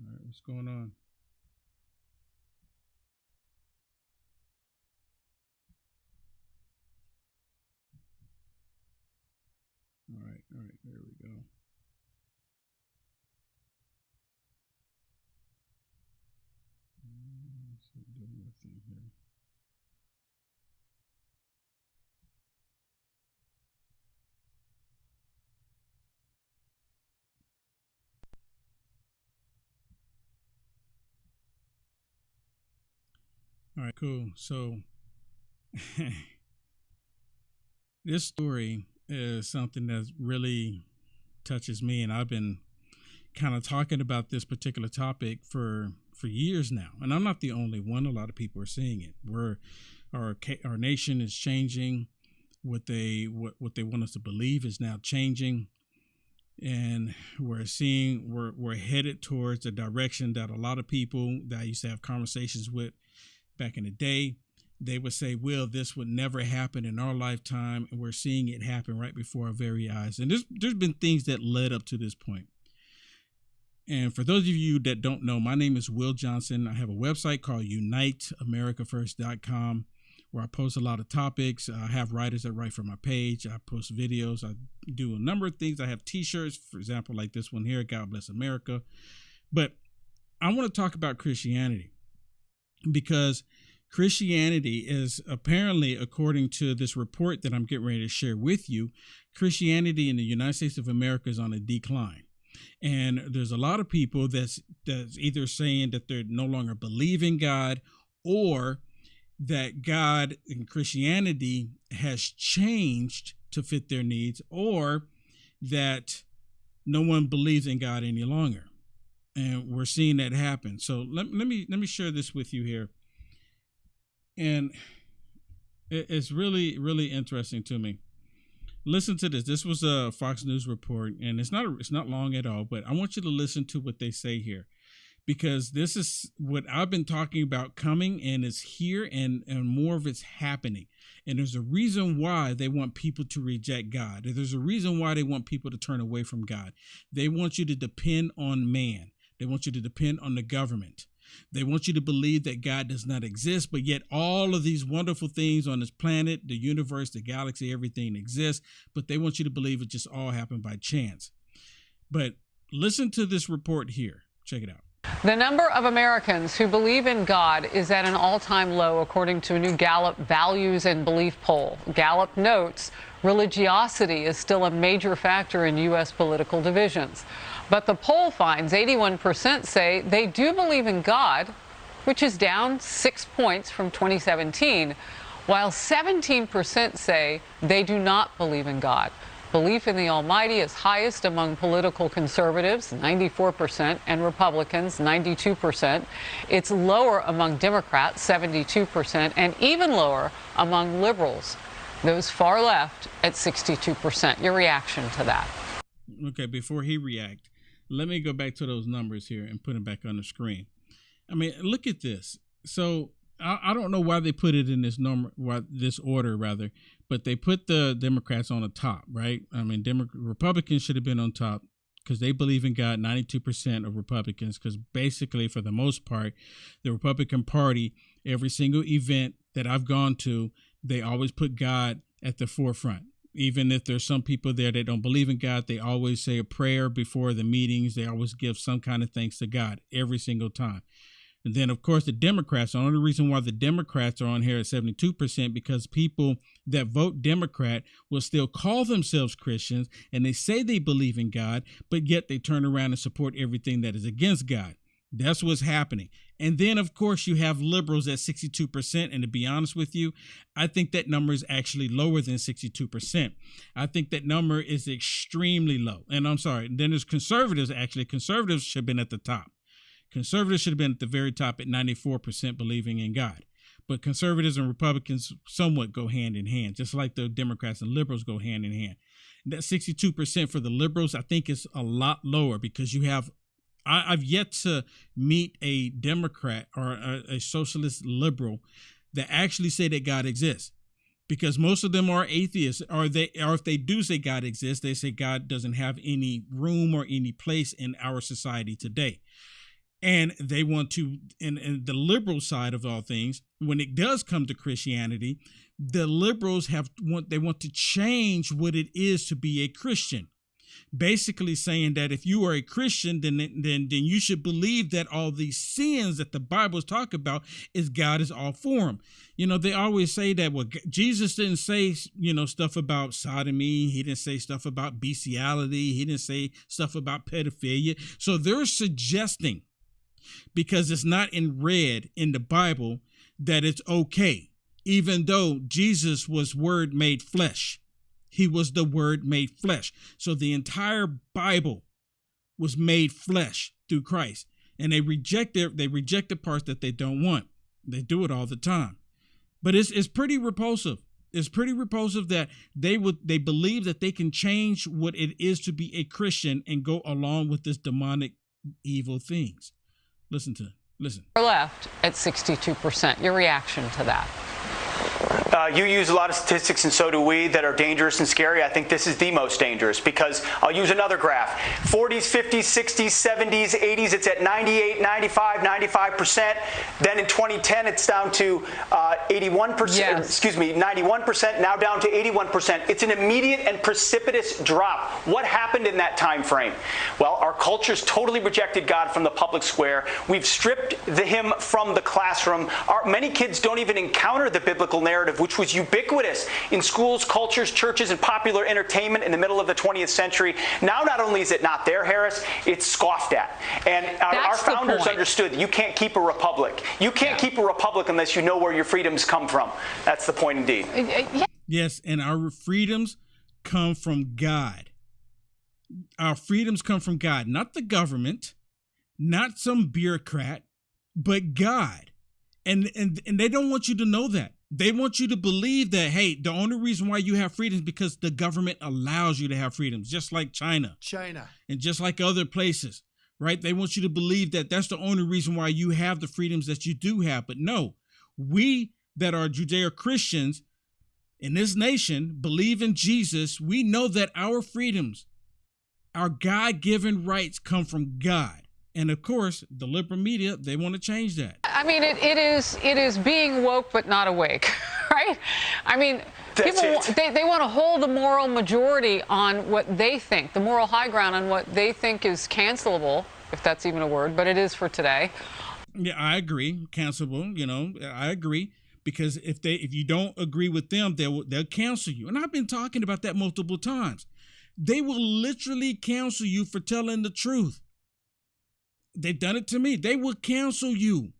All right, what's going on? All right, there we go. So do my thing here. All right, cool. So this story is something that really touches me, and I've been kind of talking about this particular topic for years now. And I'm not the only one. A lot of people are seeing it. Our nation is changing. What they want us to believe is now changing, and we're headed towards a direction that a lot of people that I used to have conversations with back in the day, they would say, "Will, this would never happen in our lifetime," and we're seeing it happen right before our very eyes. And there's been things that led up to this point. And for those of you that don't know, my name is Will Johnson. I have a website called UniteAmericaFirst.com where I post a lot of topics. I have writers that write for my page. I post videos. I do a number of things. I have t-shirts, for example, like this one here, God Bless America. But I want to talk about Christianity because Christianity is apparently, according to this report that I'm getting ready to share with you, Christianity in the United States of America is on a decline. And there's a lot of people that's either saying that they're no longer believing God, or that God and Christianity has changed to fit their needs, or that no one believes in God any longer. And we're seeing that happen. So let me share this with you here. And it's really, really interesting to me. Listen to this. This was a Fox News report, and it's not long at all, but I want you to listen to what they say here, because this is what I've been talking about coming, and it's here, and more of it's happening. And there's a reason why they want people to reject God. There's a reason why they want people to turn away from God. They want you to depend on man. They want you to depend on the government. They want you to believe that God does not exist, but yet all of these wonderful things on this planet, the universe, the galaxy, everything exists, but they want you to believe it just all happened by chance. But listen to this report here. Check it out. The number of Americans who believe in God is at an all-time low, according to a new Gallup Values and Belief poll. Gallup notes religiosity is still a major factor in U.S. political divisions. But the poll finds 81% say they do believe in God, which is down 6 points from 2017, while 17% say they do not believe in God. Belief in the Almighty is highest among political conservatives, 94%, and Republicans, 92%. It's lower among Democrats, 72%, and even lower among liberals, those far left, at 62%. Your reaction to that? Okay, before he reacts, let me go back to those numbers here and put them back on the screen. I mean, look at this. So I don't know why they put it in this order rather, but they put the Democrats on the top, right? I mean, Republicans should have been on top because they believe in God. 92% of Republicans, because basically, for the most part, the Republican Party, every single event that I've gone to, they always put God at the forefront. Even if there's some people there that don't believe in God, they always say a prayer before the meetings. They always give some kind of thanks to God every single time. And then, of course, the Democrats, the only reason why the Democrats are on here at 72%, because people that vote Democrat will still call themselves Christians, and they say they believe in God, but yet they turn around and support everything that is against God. That's what's happening. And then, of course, you have liberals at 62%. And to be honest with you, I think that number is actually lower than 62%. I think that number is extremely low. And I'm sorry. Then there's conservatives. Actually, conservatives should have been at the top. Conservatives should have been at the very top at 94% believing in God. But conservatives and Republicans somewhat go hand in hand, just like the Democrats and liberals go hand in hand. That 62% for the liberals, I think, is a lot lower, because you have I've yet to meet a Democrat or a socialist liberal that actually say that God exists, because most of them are atheists, or if they do say God exists, they say God doesn't have any room or any place in our society today. And they want to, in the liberal side of all things, when it does come to Christianity, the liberals want to change what it is to be a Christian. Basically saying that if you are a Christian, then you should believe that all these sins that the Bible's talk about is God is all for them. You know, they always say that, well, Jesus didn't say, stuff about sodomy. He didn't say stuff about bestiality. He didn't say stuff about pedophilia. So they're suggesting, because it's not in red in the Bible, that it's okay, even though Jesus was Word made flesh. He was the Word made flesh. So the entire Bible was made flesh through Christ. And they reject the parts that they don't want. They do it all the time. But it's pretty repulsive. It's pretty repulsive that they believe that they can change what it is to be a Christian and go along with this demonic evil things. Listen. You're left at 62%. Your reaction to that? You use a lot of statistics, and so do we, that are dangerous and scary. I think this is the most dangerous, because I'll use another graph. 40s, 50s, 60s, 70s, 80s, it's at 98, 95, 95%. Then in 2010, it's down to 81%, yes. 91%, now down to 81%. It's an immediate and precipitous drop. What happened in that time frame? Well, our culture's totally rejected God from the public square. We've stripped him from the classroom. Many kids don't even encounter the biblical narrative, which was ubiquitous in schools, cultures, churches, and popular entertainment in the middle of the 20th century. Now, not only is it not there, Harris, it's scoffed at. And our founders understood that you can't keep a republic. You can't keep a republic unless you know where your freedoms come from. That's the point indeed. Yes, and our freedoms come from God. Our freedoms come from God, not the government, not some bureaucrat, but God. And they don't want you to know that. They want you to believe that, hey, the only reason why you have freedom is because the government allows you to have freedoms, just like China. And just like other places, right? They want you to believe that that's the only reason why you have the freedoms that you do have. But no, we that are Judeo-Christians in this nation believe in Jesus. We know that our freedoms, our God-given rights come from God. And of course, the liberal media, they want to change that. I mean, it is being woke but not awake, right? I mean, people they want to hold the moral majority on what they think, the moral high ground on what they think is cancelable, if that's even a word, but it is for today. Yeah, I agree. Cancelable, I agree. Because if you don't agree with them, they'll cancel you. And I've been talking about that multiple times. They will literally cancel you for telling the truth. They've done it to me. They will cancel you.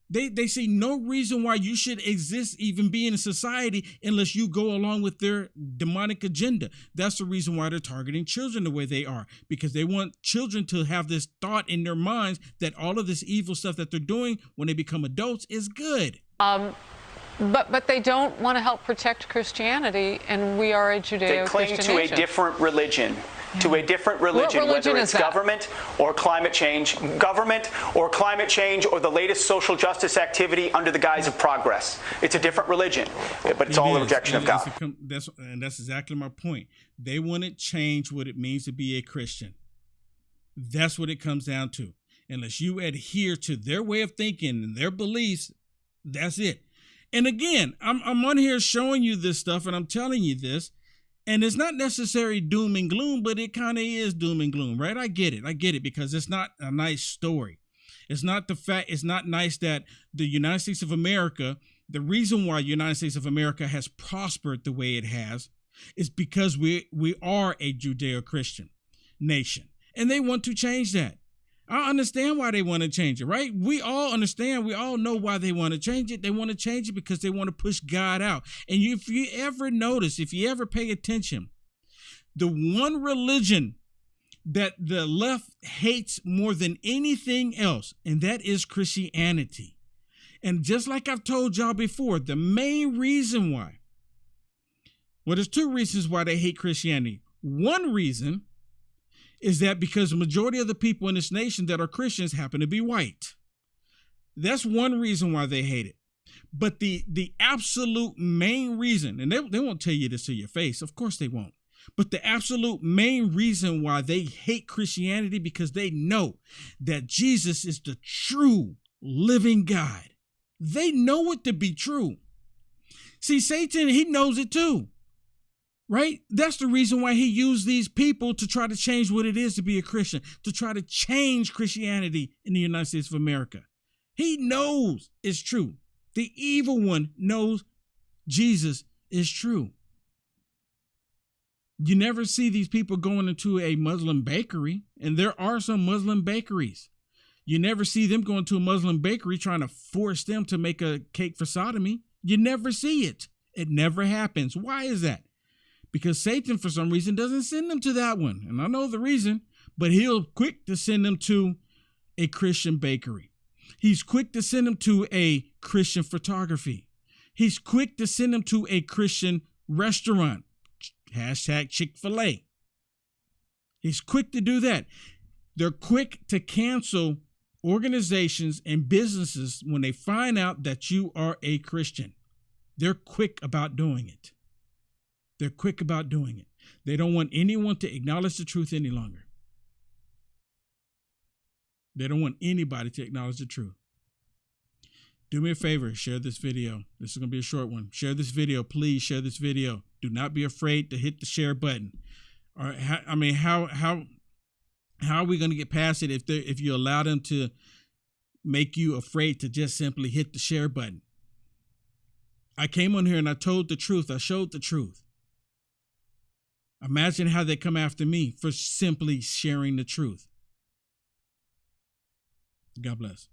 They see no reason why you should exist, even be in society, unless you go along with their demonic agenda. That's the reason why they're targeting children the way they are, because they want children to have this thought in their minds that all of this evil stuff that they're doing when they become adults is good. But they don't want to help protect Christianity, and we are a Judeo-Christian nation. They cling to a different religion. To a different religion, whether it's government or climate change, or the latest social justice activity under the guise of progress. It's a different religion, but it's all a rejection of God. That's exactly my point. They want to change what it means to be a Christian. That's what it comes down to. Unless you adhere to their way of thinking and their beliefs, that's it. And again, I'm on here showing you this stuff, and I'm telling you this. And it's not necessarily doom and gloom, but it kind of is doom and gloom, right? I get it, because it's not a nice story. It's not nice that the United States of America, the reason why United States of America has prospered the way it has is because we are a Judeo-Christian nation. And they want to change that. I understand why they want to change it, right? We all understand. We all know why they want to change it. They want to change it because they want to push God out. And if you ever notice, if you ever pay attention, the one religion that the left hates more than anything else, and that is Christianity. And just like I've told y'all before, the main reason why, well, there's two reasons why they hate Christianity. One reason is that because the majority of the people in this nation that are Christians happen to be white. That's one reason why they hate it. But the absolute main reason, and they won't tell you this to your face, of course they won't. But the absolute main reason why they hate Christianity, because they know that Jesus is the true living God. They know it to be true. See, Satan, he knows it too, right? That's the reason why he used these people to try to change what it is to be a Christian, to try to change Christianity in the United States of America. He knows it's true. The evil one knows Jesus is true. You never see these people going into a Muslim bakery, and there are some Muslim bakeries. You never see them going to a Muslim bakery trying to force them to make a cake for sodomy. You never see it. It never happens. Why is that? Because Satan, for some reason, doesn't send them to that one. And I know the reason, but he'll quick to send them to a Christian bakery. He's quick to send them to a Christian photography. He's quick to send them to a Christian restaurant. Hashtag Chick-fil-A. He's quick to do that. They're quick to cancel organizations and businesses when they find out that you are a Christian. They're quick about doing it. They're quick about doing it. They don't want anyone to acknowledge the truth any longer. They don't want anybody to acknowledge the truth. Do me a favor, share this video. This is going to be a short one. Share this video. Please share this video. Do not be afraid to hit the share button. All right, how are we going to get past it if you allow them to make you afraid to just simply hit the share button? I came on here and I told the truth. I showed the truth. Imagine how they come after me for simply sharing the truth. God bless.